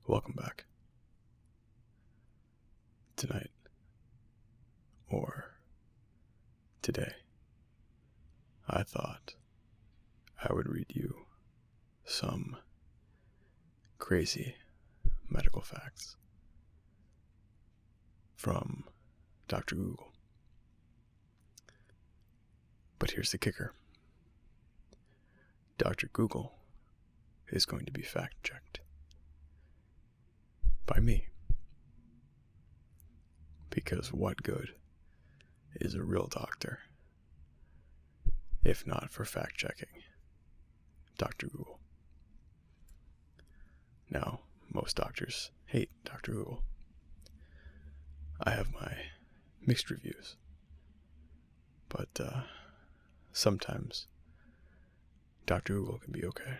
Welcome back. Tonight, or today, I thought I would read you some crazy medical facts from Dr. Google. But here's the kicker. Dr. Google is going to be fact-checked by me. Because what good is a real doctor if not for fact-checking Dr. Google? Now, most doctors hate Dr. Google. I have my mixed reviews, but sometimes Dr. Google can be okay.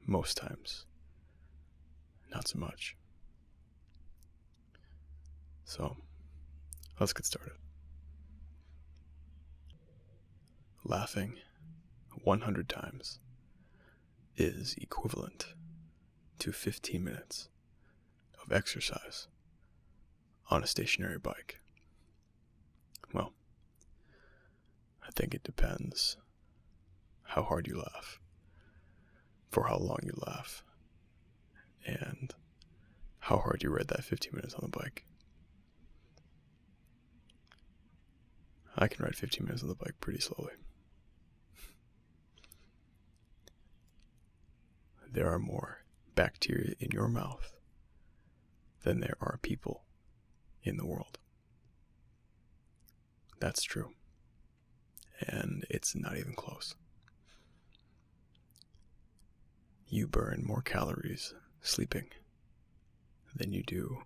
Most times, not so much. So, let's get started. Laughing 100 times is equivalent to 15 minutes of exercise on a stationary bike. Well, I think it depends how hard you laugh, for how long you laugh, and how hard you ride that 15 minutes on the bike. I can ride 15 minutes on the bike pretty slowly. There are more bacteria in your mouth than there are people in the world. That's true. And it's not even close. You burn more calories sleeping than you do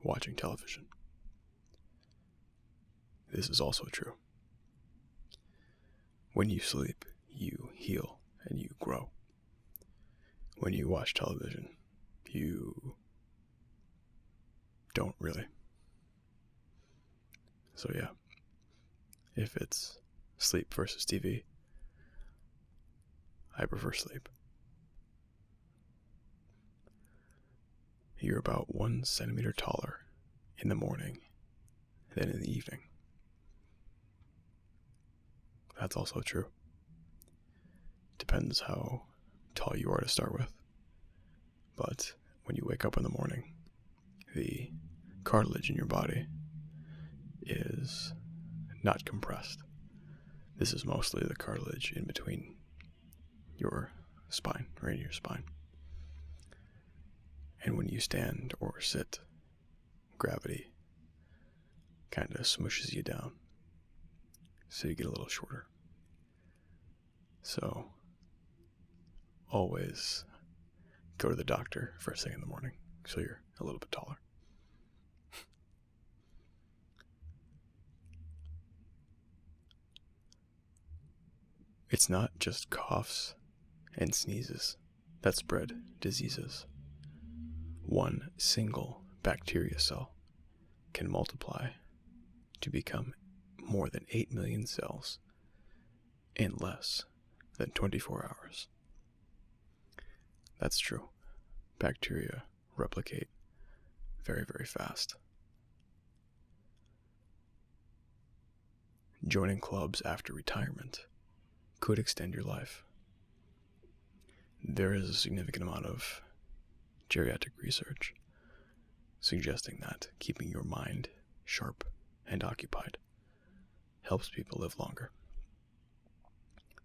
watching television. This is also true. When you sleep, you heal and you grow. When you watch television, you don't really. So yeah, if it's sleep versus TV, I prefer sleep. You're about 1 centimeter taller in the morning than in the evening. That's also true. Depends how tall you are to start with. But when you wake up in the morning, the cartilage in your body is not compressed. This is mostly the cartilage in between your spine, right in your spine. And when you stand or sit, gravity kind of smushes you down, so you get a little shorter. So, always go to the doctor first thing in the morning, so you're a little bit taller. It's not just coughs and sneezes that spread diseases. One single bacteria cell can multiply to become more than 8 million cells in less than 24 hours. That's true. Bacteria replicate very, very fast. Joining clubs after retirement could extend your life. There is a significant amount of geriatric research suggesting that keeping your mind sharp and occupied helps people live longer.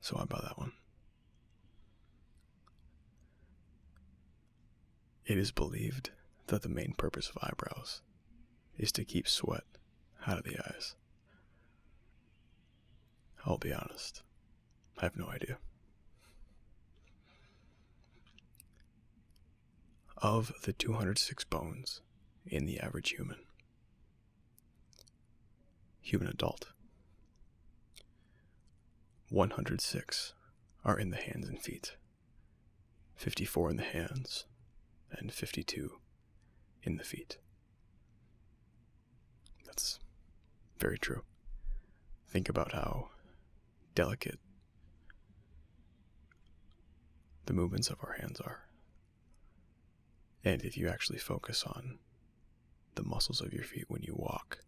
So I buy that one. It is believed that the main purpose of eyebrows is to keep sweat out of the eyes. I'll be honest, I have no idea. Of the 206 bones in the average human adult, 106 are in the hands and feet, 54 in the hands, and 52 in the feet. That's very true. Think about how delicate the movements of our hands are. And if you actually focus on the muscles of your feet when you walk,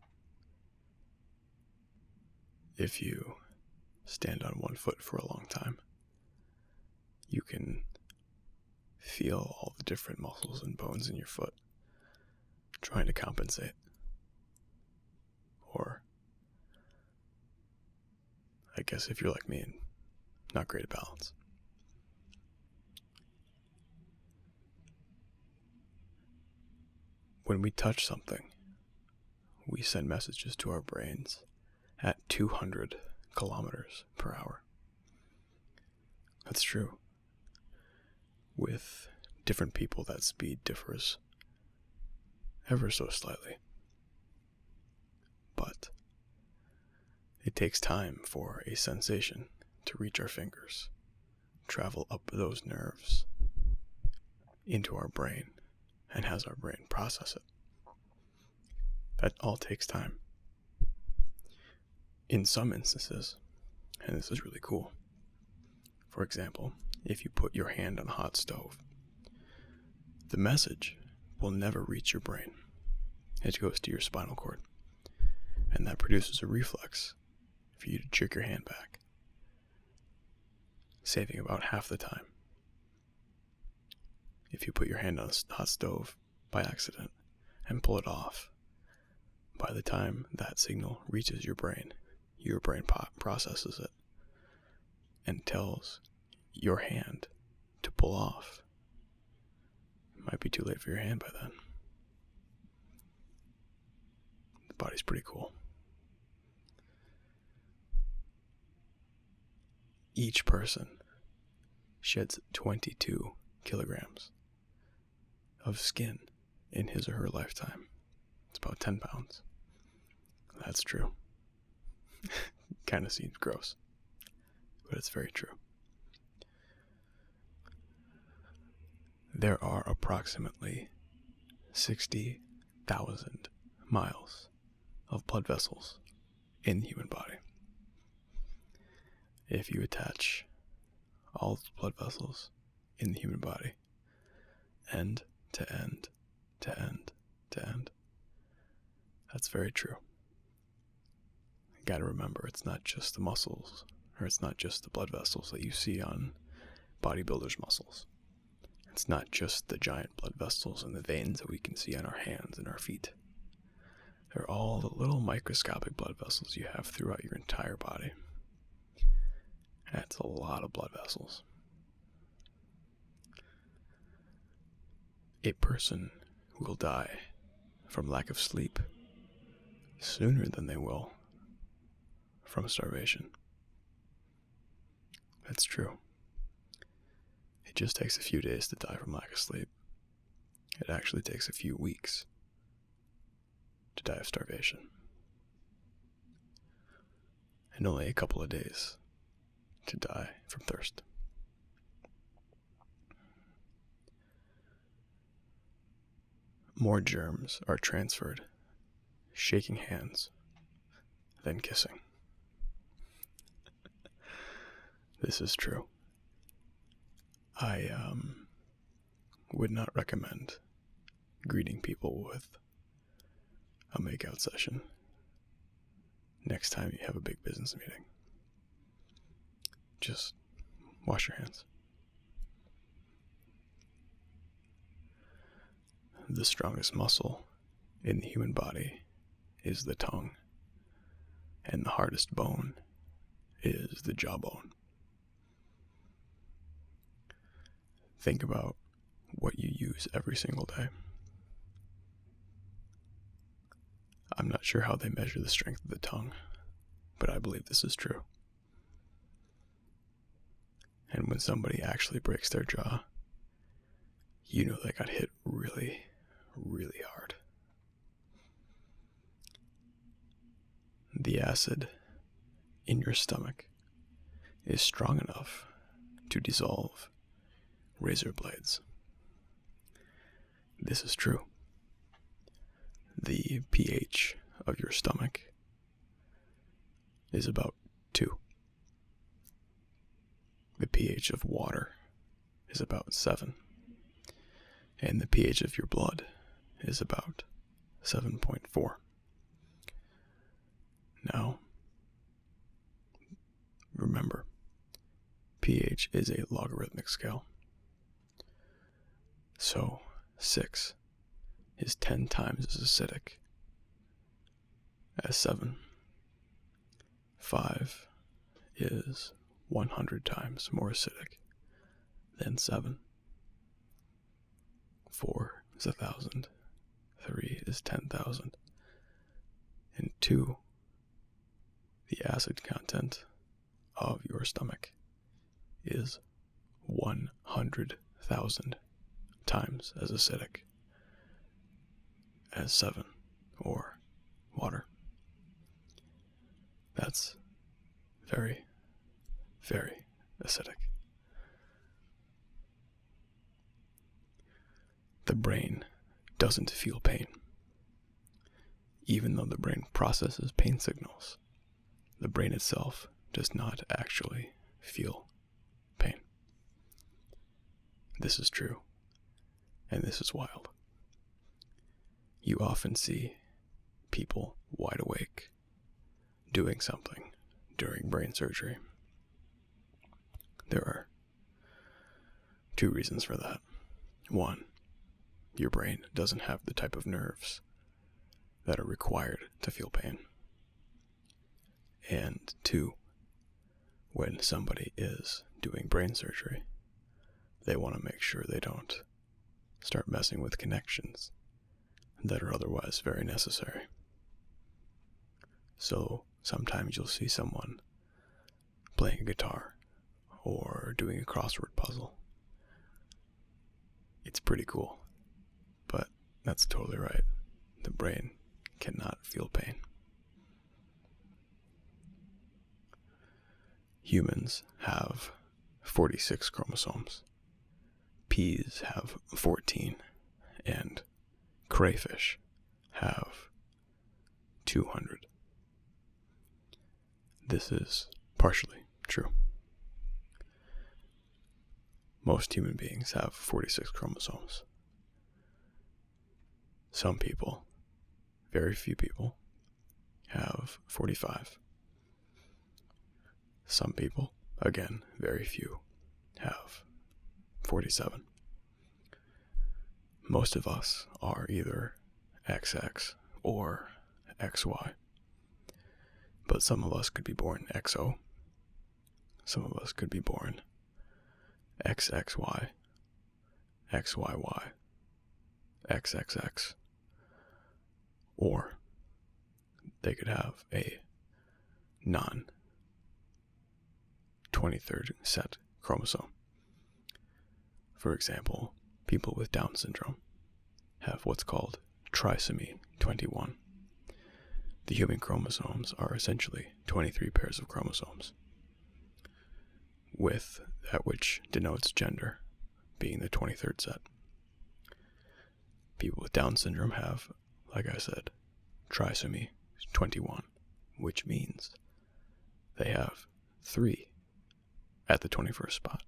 if you stand on one foot for a long time, you can feel all the different muscles and bones in your foot trying to compensate. Or, I guess if you're like me and not great at balance. When we touch something, we send messages to our brains at 200 kilometers per hour. That's true. With different people, that speed differs ever so slightly. But it takes time for a sensation to reach our fingers, travel up those nerves into our brain, and has our brain process it. That all takes time. In some instances, and this is really cool, for example, if you put your hand on a hot stove, the message will never reach your brain. It goes to your spinal cord, and that produces a reflex for you to jerk your hand back, saving about half the time. If you put your hand on a hot stove by accident and pull it off, by the time that signal reaches your brain processes it and tells your hand to pull off. It might be too late for your hand by then. The body's pretty cool. Each person sheds 22 kilograms of skin in his or her lifetime. It's about 10 pounds. That's true. Kind of seems gross, but it's very true. There are approximately 60,000 miles of blood vessels in the human body. If you attach all the blood vessels in the human body, end to end to end to end, that's very true. You gotta remember, it's not just the muscles, or it's not just the blood vessels that you see on bodybuilders' muscles. It's not just the giant blood vessels and the veins that we can see on our hands and our feet. They're all the little microscopic blood vessels you have throughout your entire body. That's a lot of blood vessels. A person will die from lack of sleep sooner than they will from starvation. That's true. It just takes a few days to die from lack of sleep. It actually takes a few weeks to die of starvation. And only a couple of days to die from thirst. More germs are transferred shaking hands than kissing. This is true. I would not recommend greeting people with a makeout session next time you have a big business meeting. Just wash your hands. The strongest muscle in the human body is the tongue, and the hardest bone is the jawbone. Think about what you use every single day. I'm not sure how they measure the strength of the tongue, but I believe this is true. And when somebody actually breaks their jaw, you know they got hit really, really hard. The acid in your stomach is strong enough to dissolve razor blades. This is true. The pH of your stomach is about 2. The pH of water is about 7. and the pH of your blood is about 7.4. Now, remember, pH is a logarithmic scale. So 6 is 10 times as acidic as 7. 5 is 100 times more acidic than 7. 4 is 1,000. 3 is 10,000. And 2, the acid content of your stomach is 100,000 times as acidic as 7 or water. That's very, very acidic. The brain doesn't feel pain. Even though the brain processes pain signals, the brain itself does not actually feel pain. This is true, and this is wild. You often see people wide awake doing something during brain surgery. There are 2 reasons for that. 1, your brain doesn't have the type of nerves that are required to feel pain. And 2, when somebody is doing brain surgery, they want to make sure they don't start messing with connections that are otherwise very necessary. So sometimes you'll see someone playing a guitar or doing a crossword puzzle. It's pretty cool, but that's totally right. The brain cannot feel pain. Humans have 46 chromosomes. Peas have 14, and crayfish have 200. This is partially true. Most human beings have 46 chromosomes. Some people, very few people, have 45. Some people, again, very few, have 47. Most of us are either XX or XY. But some of us could be born XO. Some of us could be born XXY, XYY, XXX. Or they could have a non-23rd set chromosome. For example, people with Down syndrome have what's called trisomy 21. The human chromosomes are essentially 23 pairs of chromosomes, with that which denotes gender being the 23rd set. People with Down syndrome have, like I said, trisomy 21, which means they have 3 at the 21st spot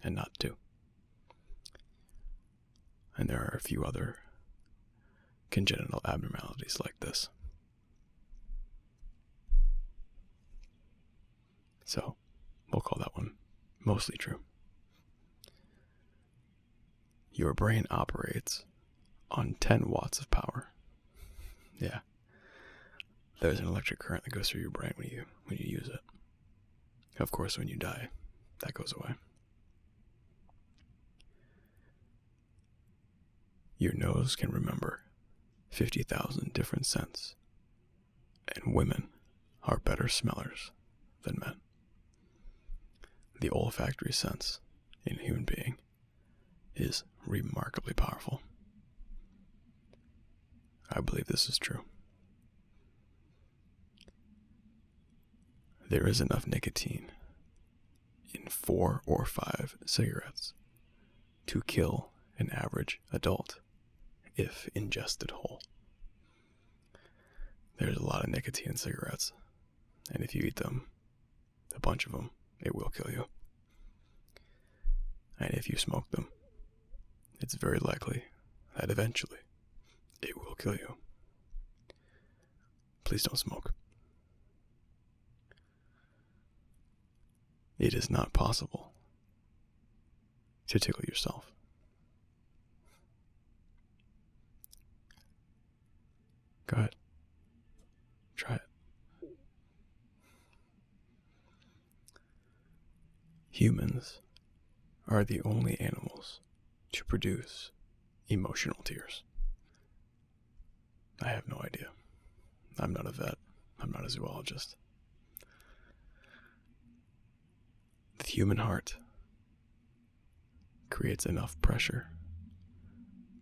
and not 2. And there are a few other congenital abnormalities like this. So, we'll call that one mostly true. Your brain operates on 10 watts of power. Yeah. There's an electric current that goes through your brain when you use it. Of course, when you die, that goes away. Your nose can remember 50,000 different scents, and women are better smellers than men. The olfactory sense in a human being is remarkably powerful. I believe this is true. There is enough nicotine in 4 or 5 cigarettes to kill an average adult if ingested whole. There's a lot of nicotine in cigarettes, and if you eat them, a bunch of them, it will kill you. And if you smoke them, it's very likely that eventually it will kill you. Please don't smoke. It is not possible to tickle yourself. Go ahead. Try it. Humans are the only animals to produce emotional tears. I have no idea. I'm not a vet. I'm not a zoologist. The human heart creates enough pressure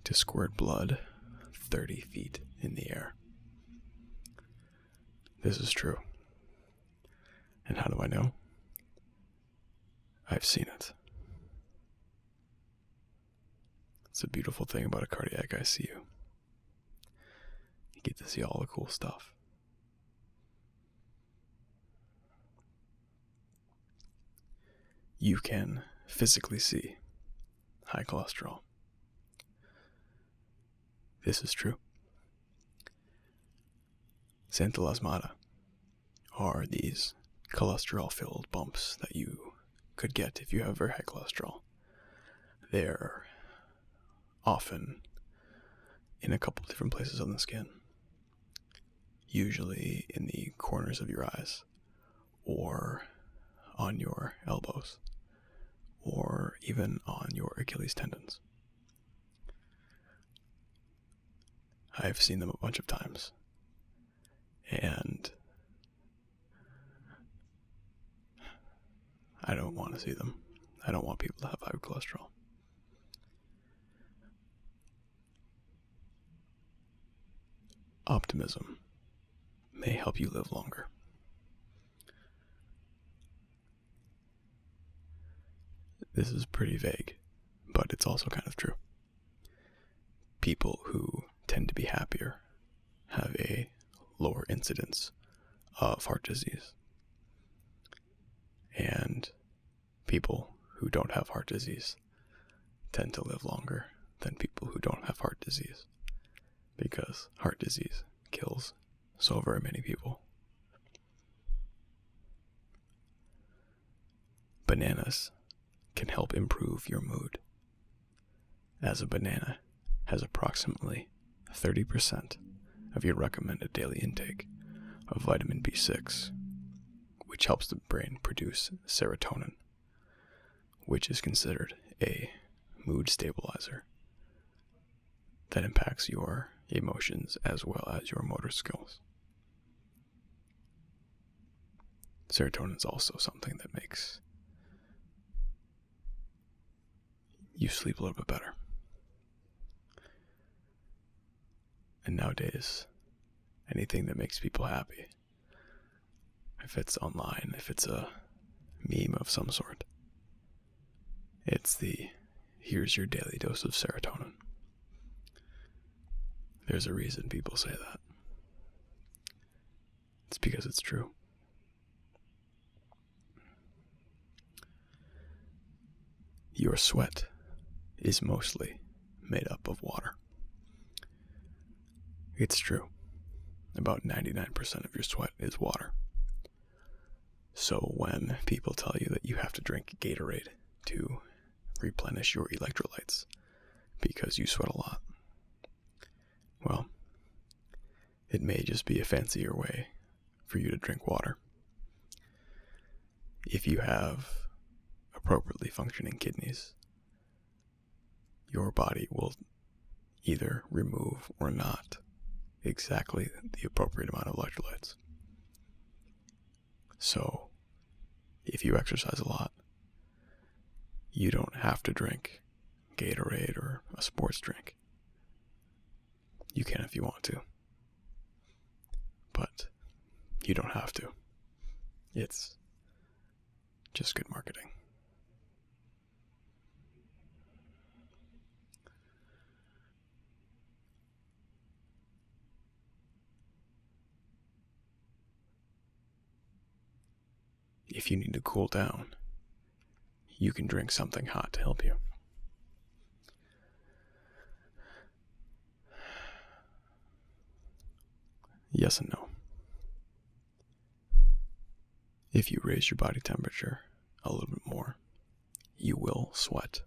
to squirt blood 30 feet in the air. This is true. And how do I know? I've seen it. It's a beautiful thing about a cardiac ICU. You get to see all the cool stuff. You can physically see high cholesterol. This is true. Xanthelasmata are these cholesterol-filled bumps that you could get if you have very high cholesterol. They're often in a couple different places on the skin, usually in the corners of your eyes, or on your elbows, or even on your Achilles tendons. I've seen them a bunch of times, and I don't want to see them. I don't want people to have high cholesterol. Optimism may help you live longer. This is pretty vague, but it's also kind of true. People who tend to be happier have a lower incidence of heart disease. And people who don't have heart disease tend to live longer than people who don't have heart disease, because heart disease kills so very many people. Bananas can help improve your mood, as a banana has approximately 30% of your recommended daily intake of vitamin B6, which helps the brain produce serotonin, which is considered a mood stabilizer that impacts your emotions as well as your motor skills. Serotonin is also something that makes you sleep a little bit better. And nowadays, anything that makes people happy, if it's online, if it's a meme of some sort, it's the here's your daily dose of serotonin. There's a reason people say that. It's because it's true. Your sweat is mostly made up of water. It's true. About 99% of your sweat is water. So when people tell you that you have to drink Gatorade to replenish your electrolytes because you sweat a lot, well, it may just be a fancier way for you to drink water. If you have appropriately functioning kidneys, your body will either remove or not exactly the appropriate amount of electrolytes. So, if you exercise a lot, you don't have to drink Gatorade or a sports drink. You can if you want to, but you don't have to. It's just good marketing. If you need to cool down, you can drink something hot to help you. Yes and no. If you raise your body temperature a little bit more, you will sweat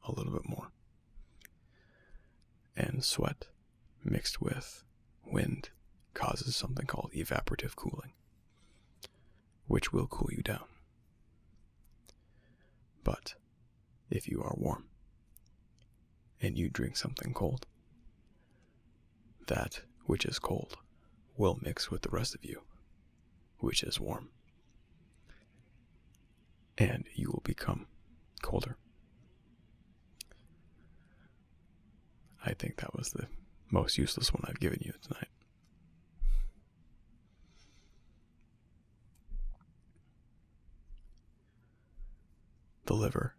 a little bit more. And sweat mixed with wind causes something called evaporative cooling, which will cool you down. But if you are warm and you drink something cold, that which is cold will mix with the rest of you, which is warm, and you will become colder. I think that was the most useless one I've given you tonight. The liver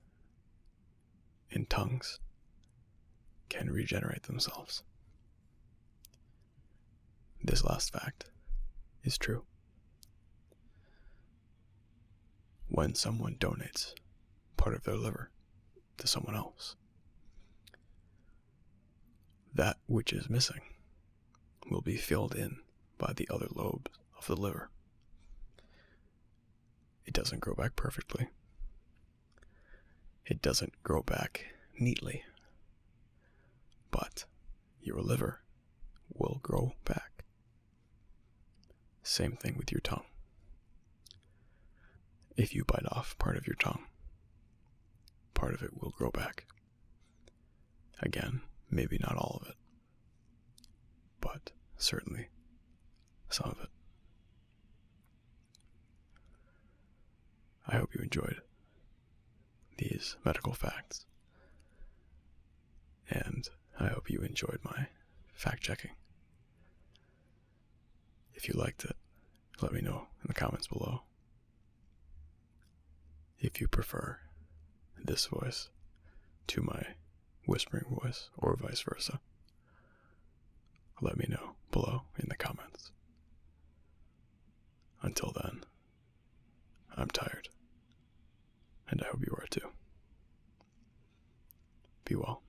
and tongues can regenerate themselves. This last fact is true. When someone donates part of their liver to someone else, that which is missing will be filled in by the other lobes of the liver. It doesn't grow back perfectly. It doesn't grow back neatly. But your liver will grow back. Same thing with your tongue. If you bite off part of your tongue, part of it will grow back. Again, maybe not all of it, but certainly some of it. I hope you enjoyed these medical facts, and I hope you enjoyed my fact-checking. If you liked it, let me know in the comments below. If you prefer this voice to my whispering voice, or vice versa, let me know below in the comments. Until then, I'm tired, and I hope you are too. Be well.